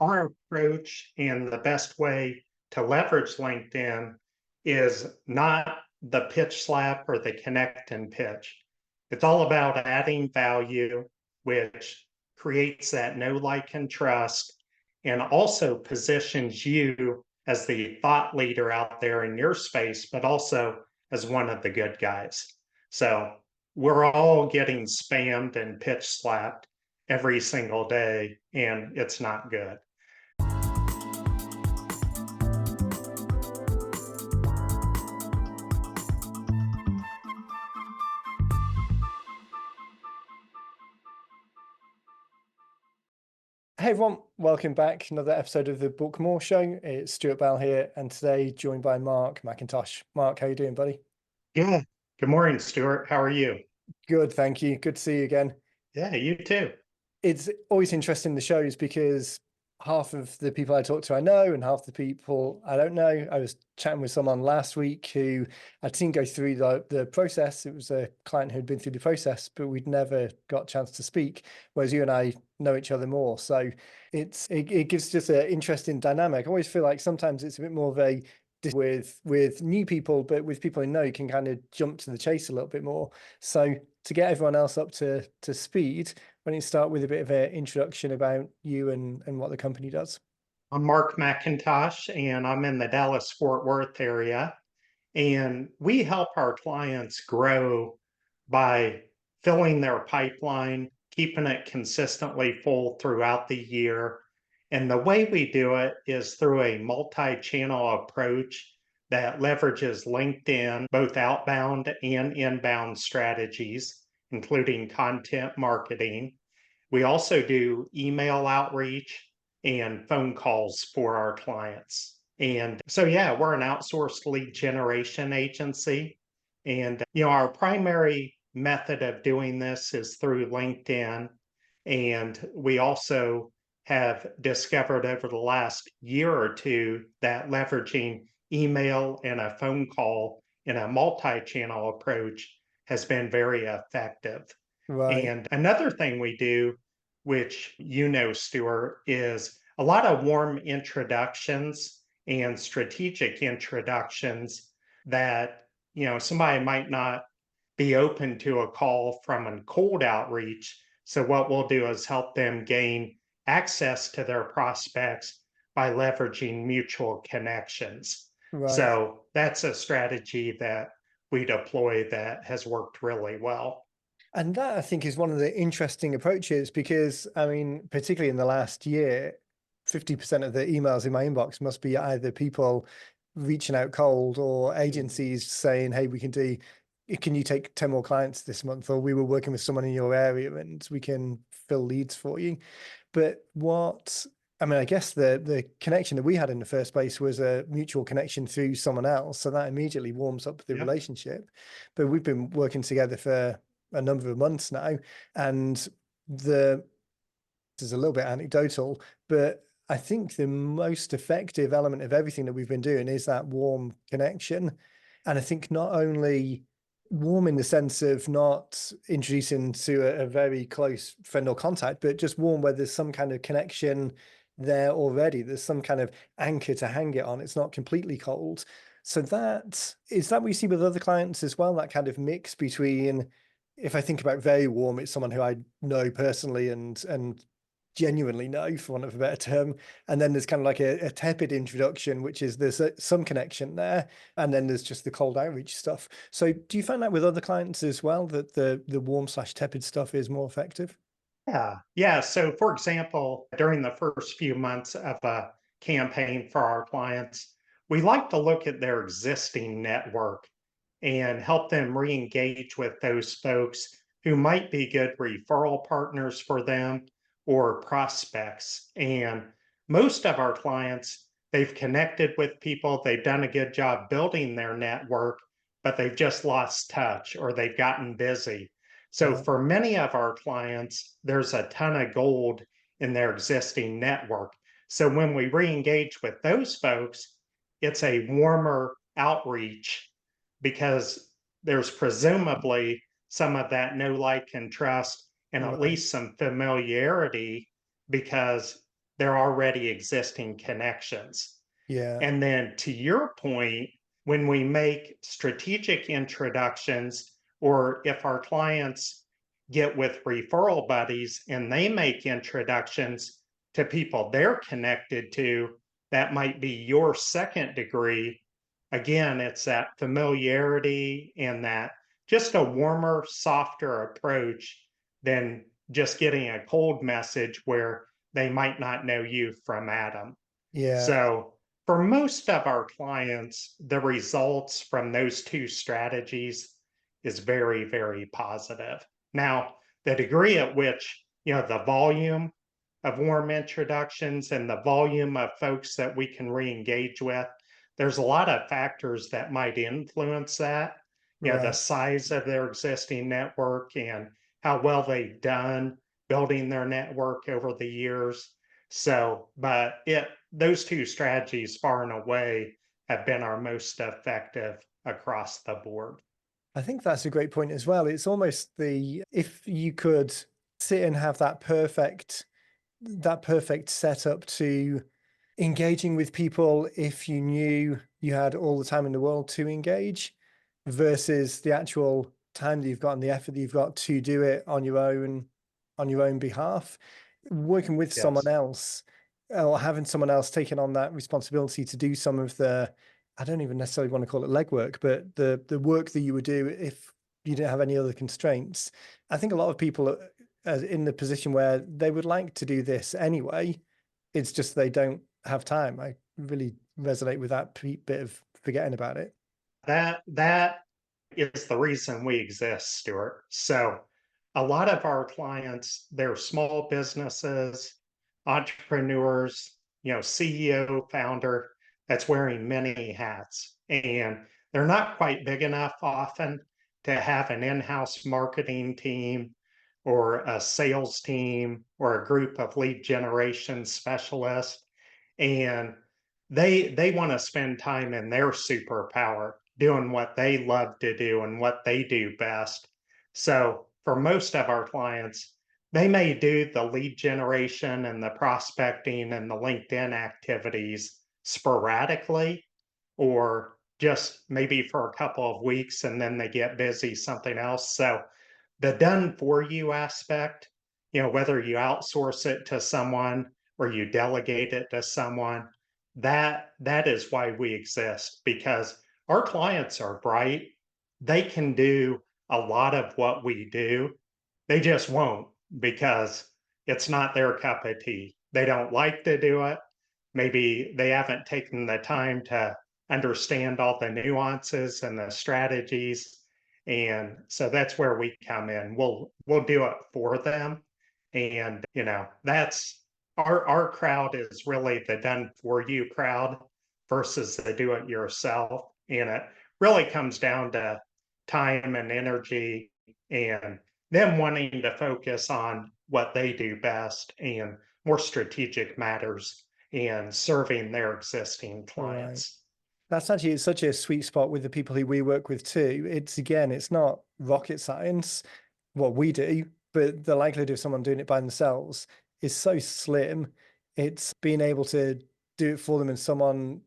Our approach and the best way to leverage LinkedIn is not the pitch slap or the connect and pitch. It's all about adding value, which creates that know, like, and trust, and also positions you as the thought leader out there in your space, but also as one of the good guys. So we're all getting spammed and pitch slapped every single day, and it's not good. Hey everyone, welcome back. Another episode of the Book More Show. It's Stuart Bell here, and today joined by Mark McIntosh. Mark, how you doing, buddy? Yeah. Good morning, Stuart. How are you? Good, thank you. Good to see you again. Yeah, you too. It's always interesting the shows because half of the people I talk to I know, and half the people I don't know. I was chatting with someone last week who I'd seen go through the process. It was a client who'd been through the process, but we'd never got a chance to speak. Whereas you and I know each other more, so it gives just an interesting dynamic. I always feel like sometimes it's a bit more of a with new people, but with people you know, you can kind of jump to the chase a little bit more. So to get everyone else up to speed, why don't you start with a bit of an introduction about you and what the company does? I'm Mark McIntosh, and I'm in the Dallas Fort Worth area. And we help our clients grow by filling their pipeline, keeping it consistently full throughout the year. And the way we do it is through a multi channel approach that leverages LinkedIn, both outbound and inbound strategies, including content marketing. We also do email outreach and phone calls for our clients. And so, yeah, we're an outsourced lead generation agency. And, our primary method of doing this is through LinkedIn. And we also have discovered over the last year or two that leveraging email and a phone call in a multi channel approach has been very effective. Right. And another thing we do, which Stuart, is a lot of warm introductions and strategic introductions that, somebody might not be open to a call from a cold outreach. So what we'll do is help them gain access to their prospects by leveraging mutual connections. Right. So that's a strategy that we deploy that has worked really well. And that I think is one of the interesting approaches because, I mean, particularly in the last year, 50% of the emails in my inbox must be either people reaching out cold or agencies saying, hey, can you take 10 more clients this month? Or we were working with someone in your area and we can fill leads for you. But I guess the connection that we had in the first place was a mutual connection through someone else. So that immediately warms up the Yep. relationship. But we've been working together for a number of months now. And this is a little bit anecdotal, but I think the most effective element of everything that we've been doing is that warm connection. And I think not only warm in the sense of not introducing to a very close friend or contact, but just warm where there's some kind of connection there already. There's some kind of anchor to hang it on. It's not completely cold. So that is that we see with other clients as well, that kind of mix between, if I think about very warm, it's someone who I know personally and genuinely know, for want of a better term. And then there's kind of like a tepid introduction, which is there's some connection there. And then there's just the cold outreach stuff. So do you find that with other clients as well, that the warm/tepid stuff is more effective? Yeah. Yeah. So, for example, during the first few months of a campaign for our clients, we like to look at their existing network and help them re engage with those folks who might be good referral partners for them or prospects. And most of our clients, they've connected with people, they've done a good job building their network, but they've just lost touch or they've gotten busy. So Right. for many of our clients, there's a ton of gold in their existing network. So when we re-engage with those folks, it's a warmer outreach because there's presumably some of that know, like, and trust, and at Right. least some familiarity because their already existing connections. Yeah. And then to your point, when we make strategic introductions, or if our clients get with referral buddies and they make introductions to people they're connected to, that might be your second degree. Again, it's that familiarity and that just a warmer, softer approach than just getting a cold message where they might not know you from Adam. Yeah. So, for most of our clients, the results from those two strategies is very, very positive. Now, the degree at which, the volume of warm introductions and the volume of folks that we can re-engage with, there's a lot of factors that might influence that. The Right. size of their existing network and how well they've done building their network over the years. So, but those two strategies far and away have been our most effective across the board. I think that's a great point as well. It's almost if you could sit and have that perfect setup to engaging with people if you knew you had all the time in the world to engage versus the actual time that you've got and the effort that you've got to do it on your own behalf. Working with someone Yes. else or having someone else taking on that responsibility to do some of the, I don't even necessarily want to call it legwork, but the work that you would do if you didn't have any other constraints. I think a lot of people are in the position where they would like to do this anyway. It's just they don't have time. I really resonate with that bit of forgetting about it. That is the reason we exist, Stuart. So a lot of our clients, they're small businesses, entrepreneurs, CEO, founder that's wearing many hats. And they're not quite big enough often to have an in-house marketing team or a sales team or a group of lead generation specialists. And they want to spend time in their superpower doing what they love to do and what they do best. So for most of our clients, they may do the lead generation and the prospecting and the LinkedIn activities sporadically, or just maybe for a couple of weeks and then they get busy something else. So the done for you aspect, whether you outsource it to someone or you delegate it to someone, that is why we exist, because our clients are bright. They can do a lot of what we do. They just won't, because it's not their cup of tea. They don't like to do it. Maybe they haven't taken the time to understand all the nuances and the strategies. And so that's where we come in. We'll do it for them. And that's our crowd is really the done for you crowd versus the do it yourself. And it really comes down to time and energy and them wanting to focus on what they do best and more strategic matters and serving their existing Right. clients. That's actually such a sweet spot with the people who we work with too. It's not rocket science what we do, but the likelihood of someone doing it by themselves is so slim. It's being able to do it for them and someone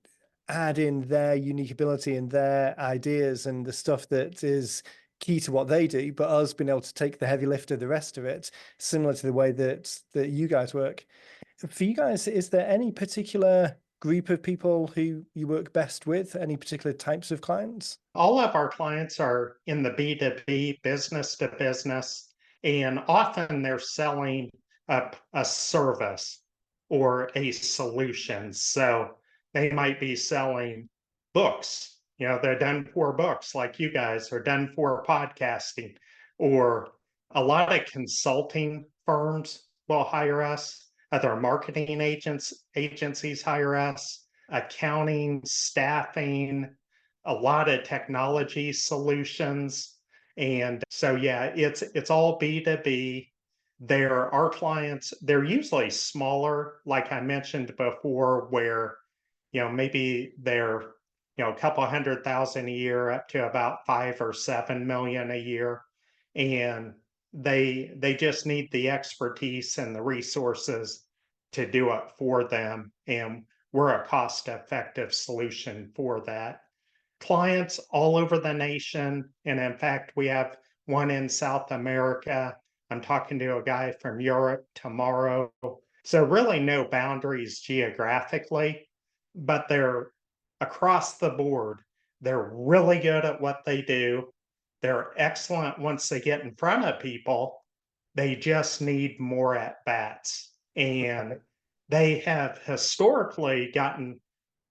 add in their unique ability and their ideas and the stuff that is key to what they do, but us being able to take the heavy lift of the rest of it, similar to the way that you guys work. For you guys, is there any particular group of people who you work best with? Any particular types of clients? All of our clients are in the B2B, business to business, and often they're selling a service or a solution. So they might be selling books. They're done for books like you guys are done for podcasting, or a lot of consulting firms will hire us. Other marketing agencies hire us, accounting, staffing, a lot of technology solutions. And so yeah, it's all B2B. They're our clients, they're usually smaller, like I mentioned before, where maybe they're a couple 100,000 a year up to about 5 or 7 million a year. And they just need the expertise and the resources to do it for them. And we're a cost effective solution for that. Clients all over the nation. And in fact, we have one in South America. I'm talking to a guy from Europe tomorrow. So, really, no boundaries geographically, but they're across the board. They're really good at what they do. They're excellent once they get in front of people. They just need more at bats. And they have historically gotten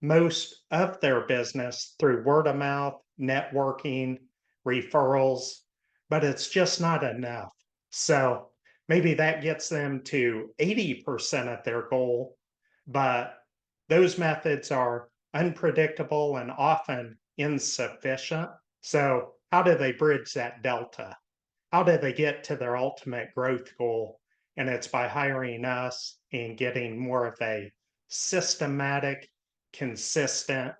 most of their business through word of mouth, networking, referrals, but it's just not enough. So maybe that gets them to 80% of their goal, but those methods are unpredictable and often insufficient. So, how do they bridge that delta? How do they get to their ultimate growth goal? And it's by hiring us and getting more of a systematic, consistent,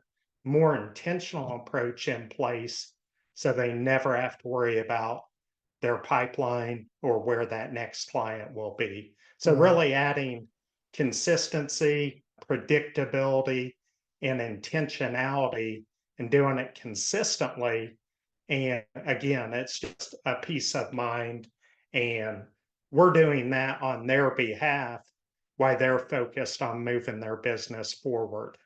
more intentional approach in place so they never have to worry about their pipeline or where that next client will be. So, Right. really adding consistency, predictability, and intentionality and doing it consistently. And again, it's just a peace of mind. And we're doing that on their behalf while they're focused on moving their business forward.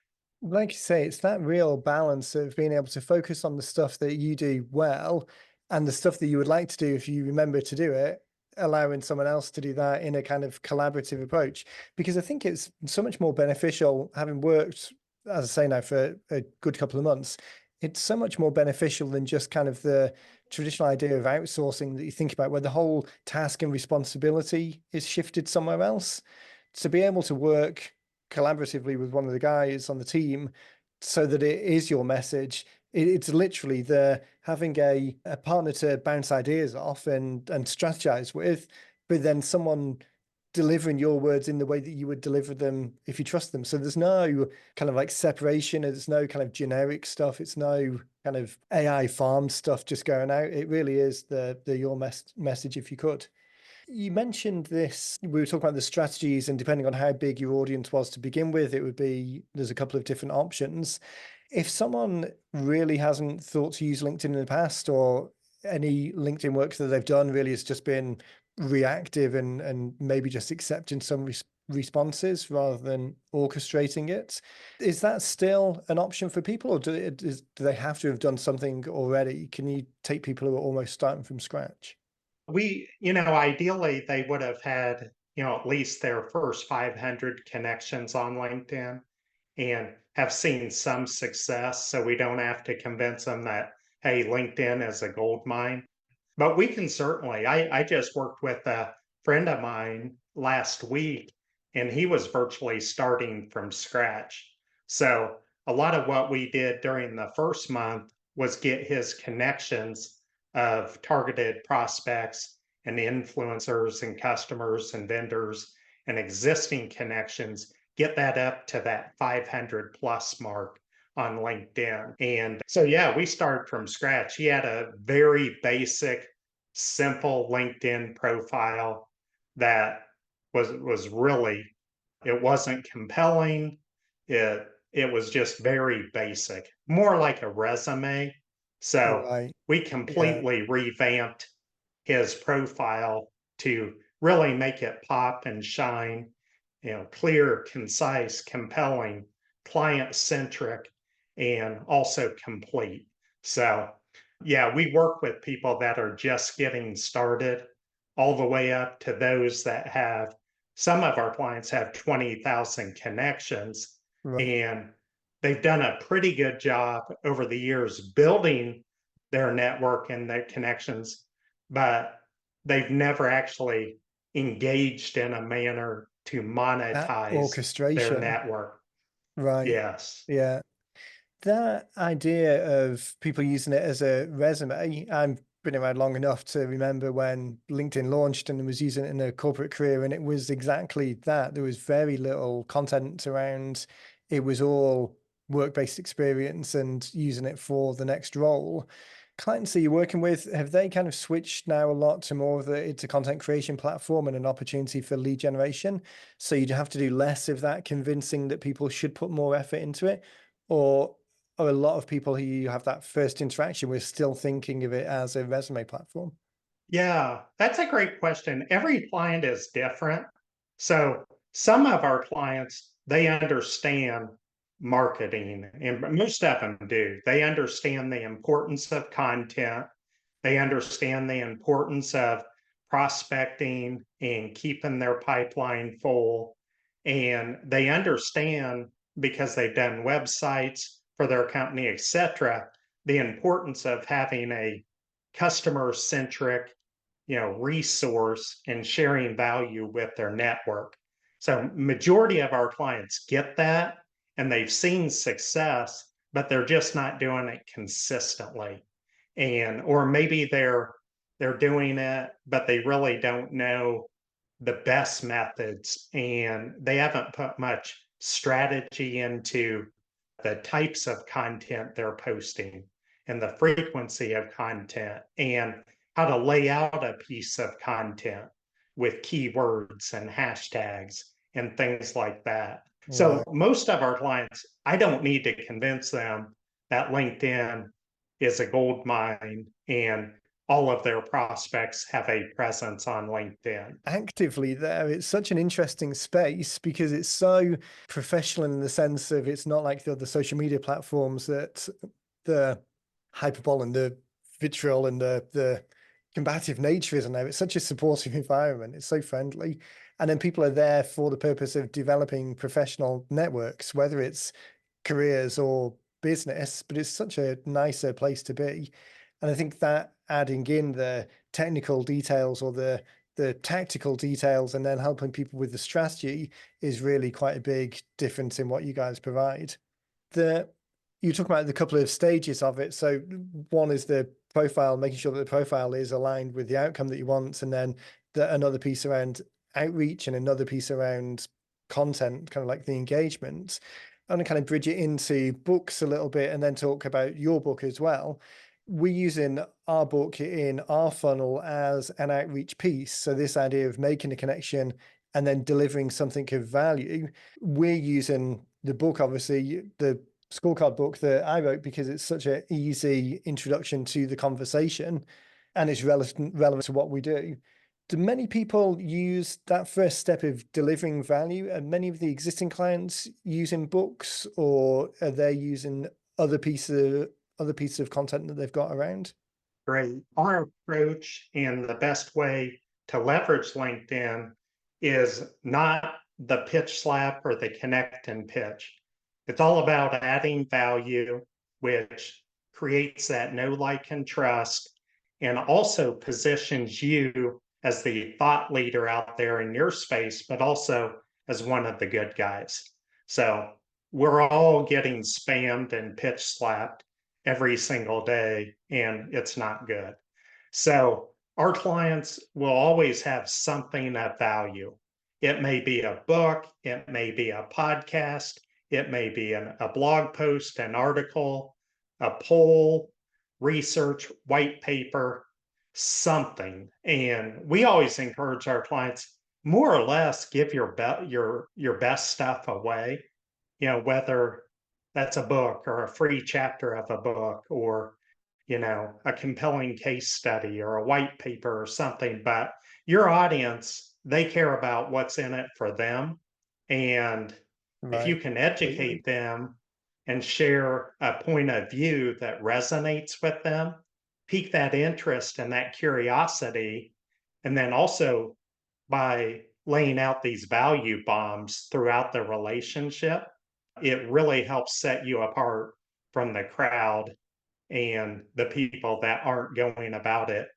Like you say, it's that real balance of being able to focus on the stuff that you do well and the stuff that you would like to do if you remember to do it, allowing someone else to do that in a kind of collaborative approach. Because I think it's so much more beneficial, having worked, as I say now, for a good couple of months. It's so much more beneficial than just kind of the traditional idea of outsourcing that you think about, where the whole task and responsibility is shifted somewhere else. To be able to work collaboratively with one of the guys on the team so that it is your message. It's literally the having a partner to bounce ideas off and strategize with, but then someone delivering your words in the way that you would deliver them if you trust them. So there's no kind of like separation, there's no kind of generic stuff, it's no kind of AI farmed stuff just going out. It really is the your message if you could. You mentioned this, we were talking about the strategies, and depending on how big your audience was to begin with, it would be there's a couple of different options. If someone really hasn't thought to use LinkedIn in the past, or any LinkedIn work that they've done really has just been reactive and maybe just accepting some responses rather than orchestrating it, is that still an option for people, or do they have to have done something already? Can you take people who are almost starting from scratch? Ideally, they would have had, at least their first 500 connections on LinkedIn and have seen some success. So we don't have to convince them that, hey, LinkedIn is a gold mine. But we can certainly, I just worked with a friend of mine last week, and he was virtually starting from scratch. So a lot of what we did during the first month was get his connections of targeted prospects and influencers and customers and vendors and existing connections, get that up to that 500 plus mark on LinkedIn. And so, yeah, we started from scratch. He had a very basic, simple LinkedIn profile that was really, it wasn't compelling. It was just very basic, more like a resume. So Right. we Yeah. completely revamped his profile to really make it pop and shine, clear, concise, compelling, client centric, and also complete. So, yeah, we work with people that are just getting started, all the way up to those that have, some of our clients have 20,000 connections, Right. and they've done a pretty good job over the years building their network and their connections, but they've never actually engaged in a manner to That monetize their orchestration. network. Right. Yes. Yeah. That idea of people using it as a resume, I've been around long enough to remember when LinkedIn launched and was using it in a corporate career, and it was exactly that. There was very little content around. It was all work-based experience and using it for the next role. clients that you're working with, have they kind of switched now a lot to more of it's a content creation platform and an opportunity for lead generation? So you'd have to do less of that convincing that people should put more effort into it? Or are a lot of people who you have that first interaction with still thinking of it as a resume platform? Yeah, that's a great question. Every client is different. So some of our clients, they understand marketing, and most of them do. They understand the importance of content. They understand the importance of prospecting and keeping their pipeline full. And they understand, because they've done websites for their company, etc., the importance of having a customer centric, resource and sharing value with their network. So majority of our clients get that, and they've seen success, but they're just not doing it consistently. And or maybe they're doing it, but they really don't know the best methods, and they haven't put much strategy into the types of content they're posting and the frequency of content and how to lay out a piece of content with keywords and hashtags and things like that. So Right. most of our clients, I don't need to convince them that LinkedIn is a gold mine and all of their prospects have a presence on LinkedIn. Actively there. It's such an interesting space because it's so professional in the sense of it's not like the other social media platforms that the hyperbole and the vitriol and the combative nature isn't there. It's such a supportive environment. It's so friendly. And then people are there for the purpose of developing professional networks, whether it's careers or business, but it's such a nicer place to be. And I think that adding in the technical details or the tactical details and then helping people with the strategy is really quite a big difference in what you guys provide. The You talk about the couple of stages of it. So one is the profile, making sure that the profile is aligned with the outcome that you want, and then another piece around outreach and another piece around content, kind of like the engagement. I'm going to kind of bridge it into books a little bit and then talk about your book as well. We're using our book in our funnel as an outreach piece. So this idea of making a connection and then delivering something of value. We're using the book, obviously, the scorecard book that I wrote, because it's such an easy introduction to the conversation and it's relevant to what we do. Do many people use that first step of delivering value? Are many of the existing clients using books, or are they using other pieces of content that they've got around? Great. Our approach and the best way to leverage LinkedIn is not the pitch slap or the connect and pitch. It's all about adding value, which creates that know, like, and trust, and also positions you as the thought leader out there in your space, but also as one of the good guys. So we're all getting spammed and pitch slapped every single day, and it's not good. So our clients will always have something of value. It may be a book, it may be a podcast, it may be a blog post, an article, a poll, research, white paper, something. And we always encourage our clients, more or less, give your best stuff away, whether that's a book or a free chapter of a book or, a compelling case study or a white paper or something. But your audience, they care about what's in it for them. And if you Right. can Completely. educate them and share a point of view that resonates with them, pique that interest and that curiosity, and then also by laying out these value bombs throughout the relationship, it really helps set you apart from the crowd and the people that aren't going about it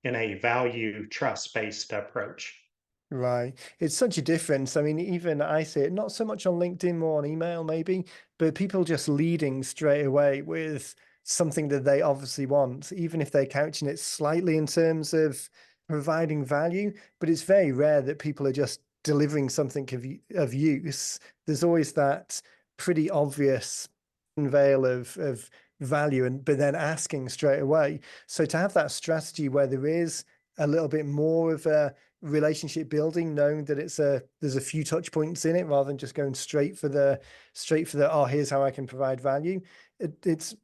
in a value trust based approach. Right. It's such a difference. I mean, even I see it not so much on LinkedIn, more on email, maybe, but people just leading straight away with something that they obviously want, even if they're couching it slightly in terms of providing value. But it's very rare that people are just delivering something of use. There's always that pretty obvious veil of value, and but then asking straight away. So to have that strategy where there is a little bit more of a relationship building, knowing that there's a few touch points in it rather than just going straight for the oh, here's how I can provide value. It's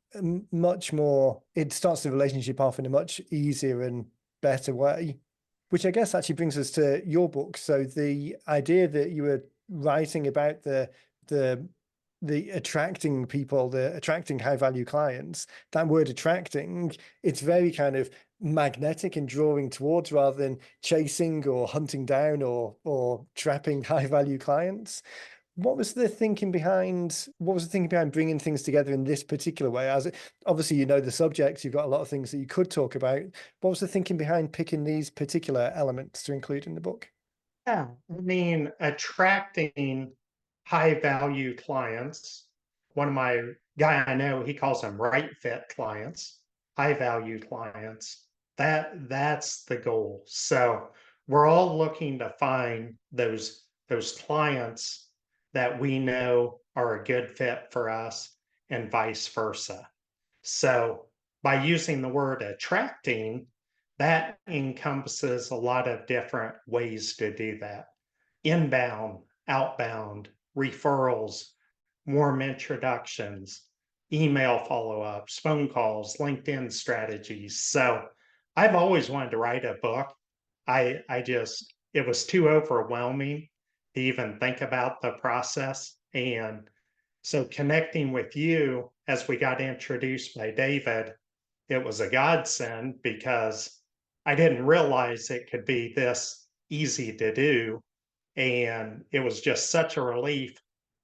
much more, it starts the relationship off in a much easier and better way, which I guess actually brings us to your book. So the idea that you were writing about the attracting people, the attracting high value clients, that word attracting, it's very kind of magnetic and drawing towards rather than chasing or hunting down or trapping high value clients. What was the thinking behind bringing things together in this particular way? As obviously you know the subject, you've got a lot of things that you could talk about. What was the thinking behind picking these particular elements to include in the book? Yeah, I mean, attracting high value clients. One of my guy I know, he calls them right fit clients, high value clients. That's the goal. So we're all looking to find those clients that we know are a good fit for us and vice versa. So by using the word attracting, that encompasses a lot of different ways to do that. Inbound, outbound, referrals, warm introductions, email follow-ups, phone calls, LinkedIn strategies. So I've always wanted to write a book. I just, it was too overwhelming to even think about the process. And so connecting with you as we got introduced by David, it was a godsend because I didn't realize it could be this easy to do. And it was just such a relief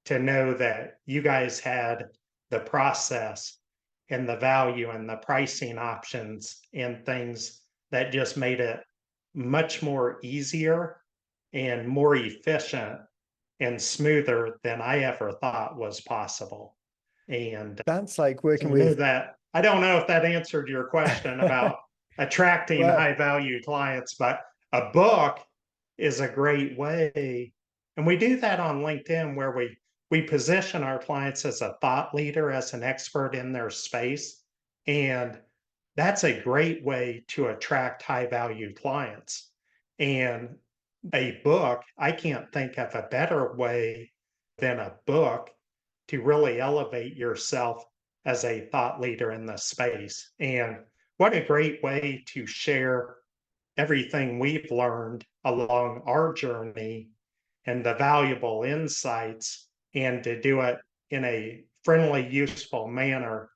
to know that you guys had the process and the value and the pricing options and things that just made it much more easier and more efficient and smoother than I ever thought was possible. And That's like so working I knew with that. I don't know if that answered your question about attracting well, high value clients, but a book is a great way. And we do that on LinkedIn where we position our clients as a thought leader, as an expert in their space. And that's a great way to attract high value clients. And a book, I can't think of a better way than a book to really elevate yourself as a thought leader in the space. And what a great way to share everything we've learned along our journey and the valuable insights, and to do it in a friendly, useful manner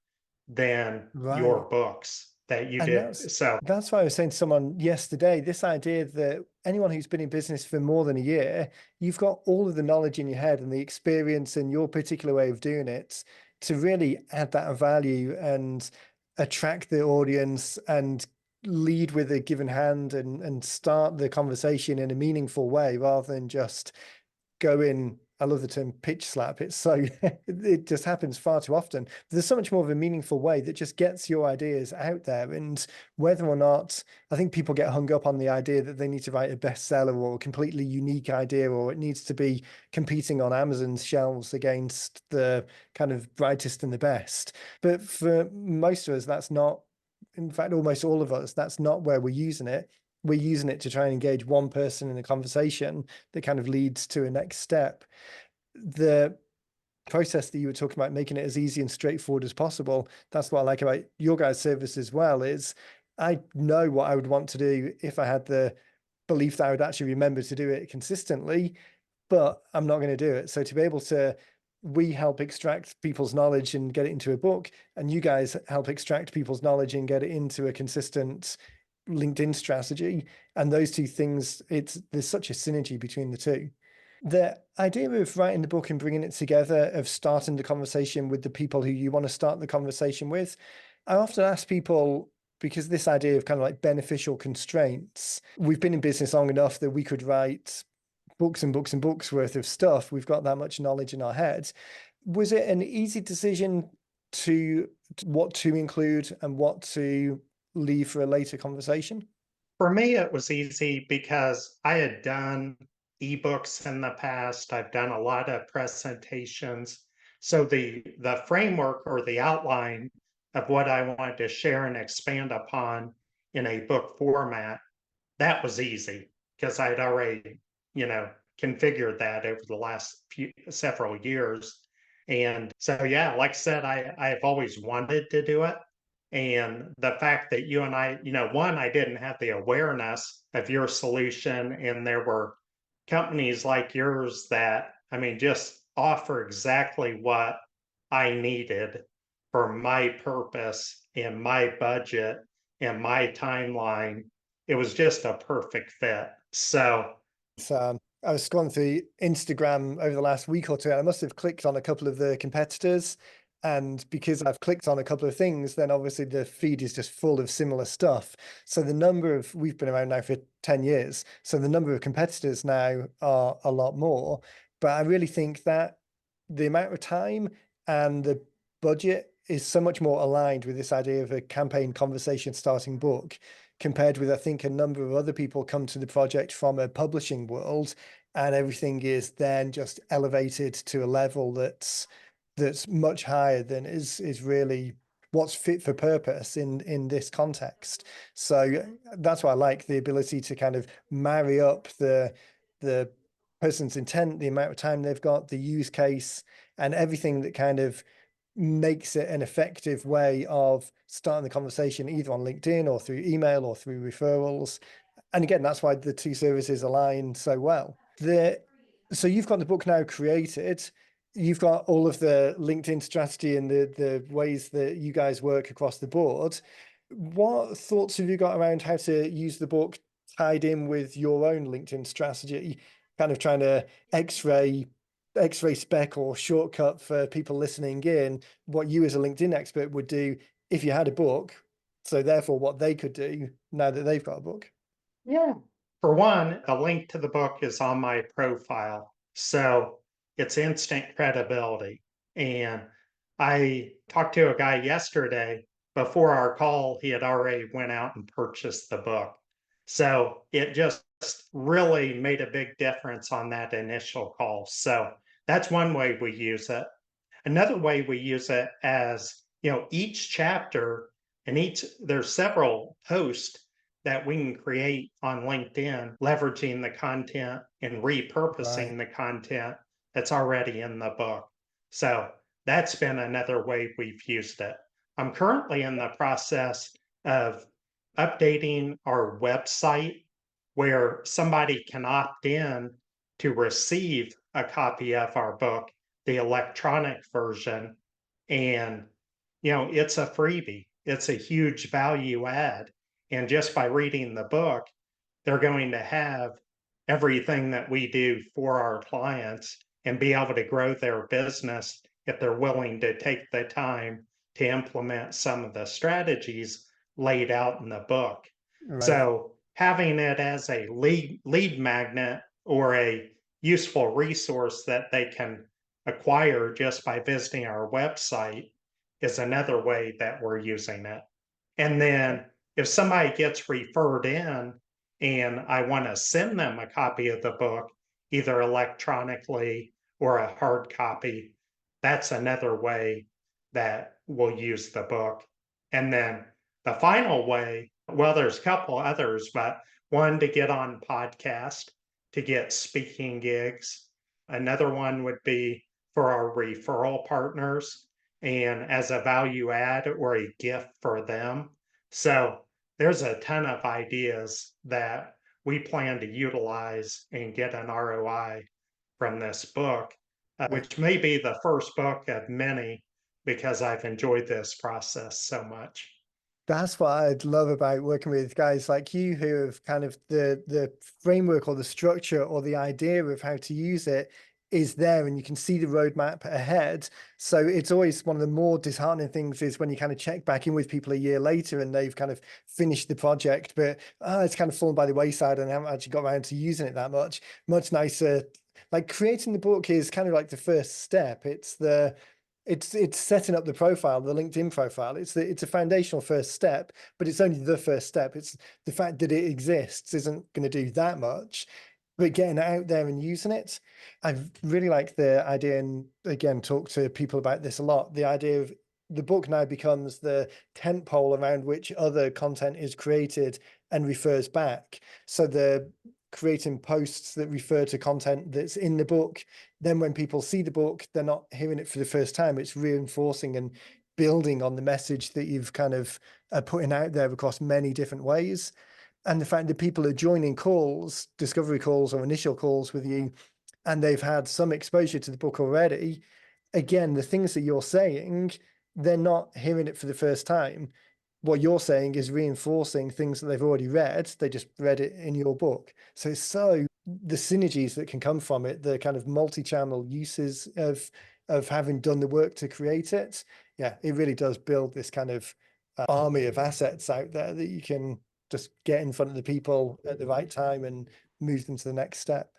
than right. your books that you And did. that's So that's why I was saying to someone yesterday, this idea that anyone who's been in business for more than a year, you've got all of the knowledge in your head and the experience and your particular way of doing it to really add that value and attract the audience and lead with a given hand and start the conversation in a meaningful way rather than just go in. I love the term pitch slap. It's so it just happens far too often. There's so much more of a meaningful way that just gets your ideas out there. And whether or not, I think people get hung up on the idea that they need to write a bestseller or a completely unique idea, or it needs to be competing on Amazon's shelves against the kind of brightest and the best. But for most of us, that's not, in fact, almost all of us, that's not where we're using it. We're using it to try and engage one person in a conversation that kind of leads to a next step. The process that you were talking about, making it as easy and straightforward as possible, that's what I like about your guys' service as well, is I know what I would want to do if I had the belief that I would actually remember to do it consistently, but I'm not going to do it. So to be able to, we help extract people's knowledge and get it into a book, and you guys help extract people's knowledge and get it into a consistent LinkedIn strategy. And those two things, there's such a synergy between the two. The idea of writing the book and bringing it together, of starting the conversation with the people who you want to start the conversation with, I often ask people, because this idea of kind of like beneficial constraints, we've been in business long enough that we could write books and books and books worth of stuff. We've got that much knowledge in our heads. Was it an easy decision to what to include and what to leave for a later conversation? for me, it was easy because I had done ebooks in the past. I've done a lot of presentations. So the framework or the outline of what I wanted to share and expand upon in a book format, that was easy because I'd already, you know, configured that over the last several years. And so, yeah, like I said, I've always wanted to do it. And the fact that you and I, one, I didn't have the awareness of your solution, and there were companies like yours that, I mean, just offer exactly what I needed for my purpose and my budget and my timeline. It was just a perfect fit. So, So I was scrolling through Instagram over the last week or two, and I must have clicked on a couple of the competitors. And because I've clicked on a couple of things, then obviously the feed is just full of similar stuff. So we've been around now for 10 years. So the number of competitors now are a lot more. But I really think that the amount of time and the budget is so much more aligned with this idea of a campaign conversation starting book, compared with, I think, a number of other people come to the project from a publishing world, and everything is then just elevated to a level that's much higher than is really what's fit for purpose in this context. So that's why I like the ability to kind of marry up the person's intent, the amount of time they've got, the use case, and everything that kind of makes it an effective way of starting the conversation either on LinkedIn or through email or through referrals. And again, that's why the two services align so well. So you've got the book now created. You've got all of the LinkedIn strategy and the ways that you guys work across the board. What thoughts have you got around how to use the book tied in with your own LinkedIn strategy, kind of trying to x-ray spec or shortcut for people listening in what you as a LinkedIn expert would do if you had a book, so therefore what they could do now that they've got a book? yeah. For one, a link to the book is on my profile. So it's instant credibility. And I talked to a guy yesterday. Before our call, he had already went out and purchased the book. So it just really made a big difference on that initial call. So that's one way we use it. Another way we use it as, each chapter and there's several posts that we can create on LinkedIn, leveraging the content and Right. repurposing the content that's already in the book. So that's been another way we've used it. I'm currently in the process of updating our website where somebody can opt in to receive a copy of our book, the electronic version. And, it's a freebie, it's a huge value add. And just by reading the book, they're going to have everything that we do for our clients and be able to grow their business if they're willing to take the time to implement some of the strategies laid out in the book. Right. So having it as a lead magnet or a useful resource that they can acquire just by visiting our website is another way that we're using it. And then if somebody gets referred in and I want to send them a copy of the book, either electronically or a hard copy, that's another way that we'll use the book. And then the final way, well, there's a couple others, but one to get on podcast, to get speaking gigs. Another one would be for our referral partners and as a value add or a gift for them. So there's a ton of ideas that we plan to utilize and get an ROI from this book, Right. which may be the first book of many because I've enjoyed this process so much. That's what I'd love about working with guys like you who have kind of the framework or the structure or the idea of how to use it is there, and you can see the roadmap ahead. So it's always one of the more disheartening things is when you kind of check back in with people a year later and they've kind of finished the project, but it's kind of fallen by the wayside and I haven't actually got around to using it that much. Much nicer. Like creating the book is kind of like the first step. It's setting up the profile, the LinkedIn profile. It's a foundational first step, but it's only the first step. It's the fact that it exists isn't going to do that much, but getting it out there and using it. I really like the idea, and again, talk to people about this a lot. The idea of the book now becomes the tent pole around which other content is created and refers back. So they're creating posts that refer to content that's in the book. Then when people see the book, they're not hearing it for the first time. It's reinforcing and building on the message that you've kind of putting out there across many different ways. And the fact that people are joining calls, discovery calls or initial calls with you, and they've had some exposure to the book already. Again, the things that you're saying, they're not hearing it for the first time. What you're saying is reinforcing things that they've already read. They just read it in your book. So it's so the synergies that can come from it, the kind of multi-channel uses of having done the work to create it. Yeah, it really does build this kind of army of assets out there that you can just get in front of the people at the right time and move them to the next step.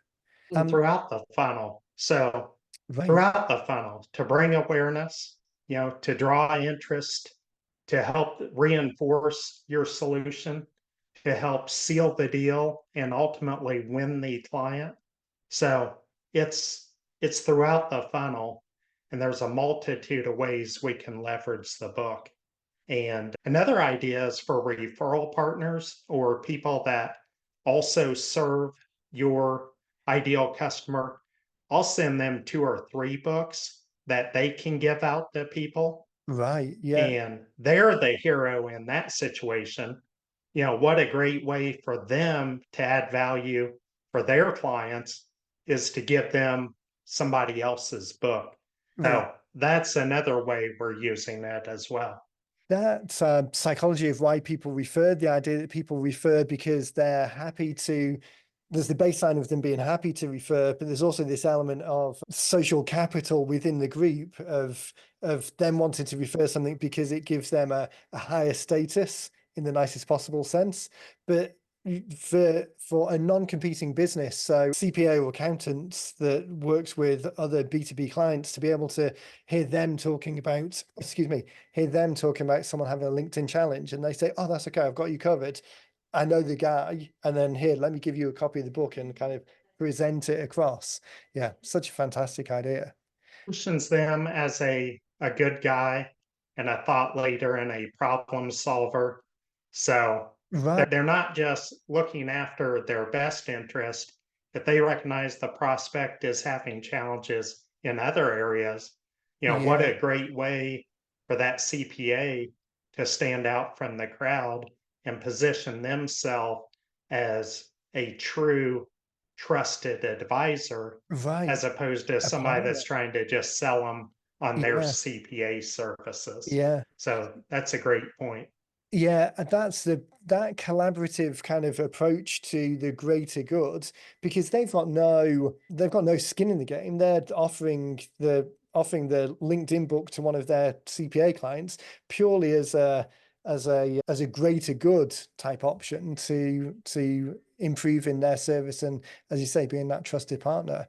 Throughout the funnel. So Right, throughout the funnel to bring awareness, to draw interest, to help reinforce your solution, to help seal the deal and ultimately win the client. So it's throughout the funnel, and there's a multitude of ways we can leverage the book. And another idea is for referral partners or people that also serve your ideal customer. I'll send them 2 or 3 books that they can give out to people, right, yeah, and they're the hero in that situation. What a great way for them to add value for their clients is to give them somebody else's book. right. So that's another way we're using it as well. That psychology of why people refer, the idea that people refer because they're happy to, there's the baseline of them being happy to refer, but there's also this element of social capital within the group of them wanting to refer something because it gives them a higher status in the nicest possible sense. But for a non-competing business, so CPA or accountants that works with other B2B clients, to be able to hear them talking about, hear them talking about someone having a LinkedIn challenge, and they say, oh, that's okay, I've got you covered. I know the guy, and then here, let me give you a copy of the book and kind of present it across. Yeah, such a fantastic idea. Positions them as a good guy and a thought leader and a problem solver. So Right. they're not just looking after their best interest. If they recognize the prospect is having challenges in other areas, what Yeah, a great way for that CPA to stand out from the crowd and position themselves as a true trusted advisor right. as opposed to A somebody partner. that's trying to just sell them on their Yeah, CPA services. yeah. So that's a great point. Yeah, and that's that collaborative kind of approach to the greater good, because they've got no skin in the game. They're offering the LinkedIn book to one of their CPA clients purely as a greater good type option to improve in their service, and as you say, being that trusted partner.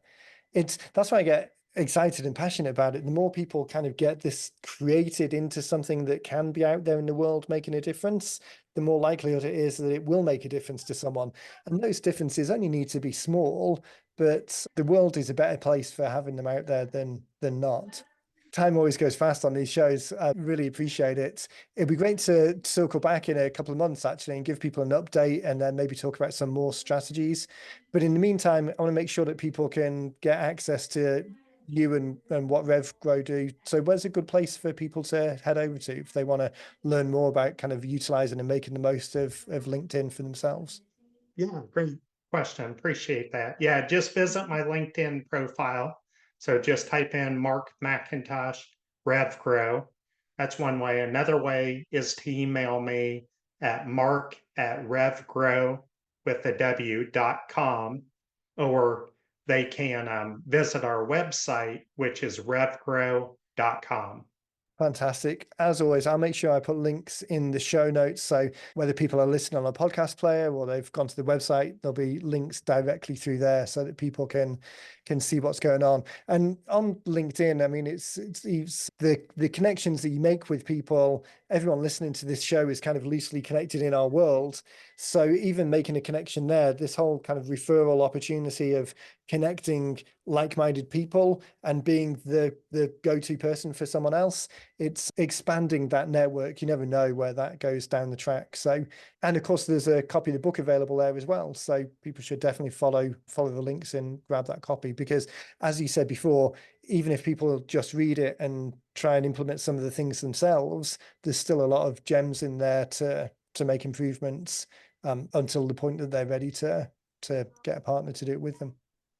That's why I get excited and passionate about it. The more people kind of get this created into something that can be out there in the world making a difference, the more likelihood it is that it will make a difference to someone. And those differences only need to be small, but the world is a better place for having them out there than not. Time always goes fast on these shows. I really appreciate it. It'd be great to circle back in a couple of months actually and give people an update and then maybe talk about some more strategies. But in the meantime, I want to make sure that people can get access to you and what RevGrow do. So where's a good place for people to head over to if they want to learn more about kind of utilizing and making the most of LinkedIn for themselves? Yeah, great question. Appreciate that. Yeah, just visit my LinkedIn profile. So just type in Mark McIntosh RevGrow. That's one way. Another way is to email me at mark@revgrow with the w.com, or they can visit our website, which is revgrow.com. Fantastic. As always, I'll make sure I put links in the show notes. So whether people are listening on a podcast player or they've gone to the website, there'll be links directly through there so that people can see what's going on. And on LinkedIn, I mean, it's the connections that you make with people everyone listening to this show is kind of loosely connected in our world. So even making a connection there, this whole kind of referral opportunity of connecting like-minded people and being the go-to person for someone else, it's expanding that network. You never know where that goes down the track. So, and of course there's a copy of the book available there as well, so people should definitely follow the links and grab that copy, because as you said before, even if people just read it and try and implement some of the things themselves, there's still a lot of gems in there to make improvements until the point that they're ready to get a partner to do it with them.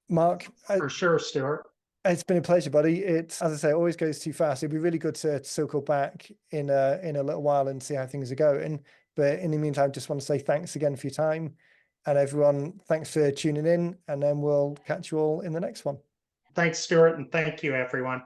Mark, For sure, Stuart. it's been a pleasure, buddy. It's, as I say, it always goes too fast. It'd be really good to circle back in a little while and see how things are going. But in the meantime, just want to say thanks again for your time. And everyone, thanks for tuning in. And then we'll catch you all in the next one. Thanks, Stuart, and thank you, everyone.